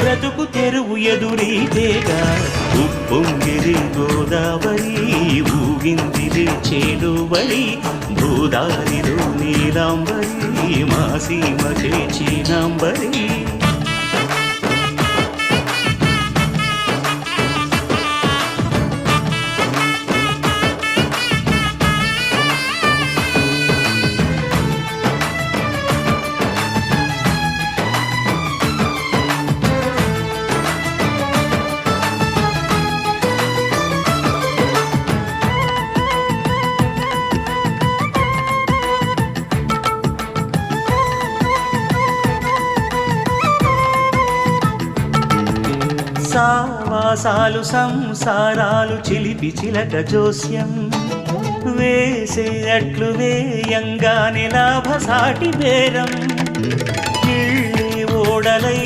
బ్రతుకు తెరువు ఎదురీతేగా ఉప్పొంగిరి గోదావరి ఊగిందిరి చేడువరి గోదారిలో నీలాంబరి మా సీమకే చీనాంబరి సావాసాలు సంసారాలు చిలిపి చిలక జోస్యం వేసే అట్లు వేయంగానే లాభసాటి బేరం ఓడలై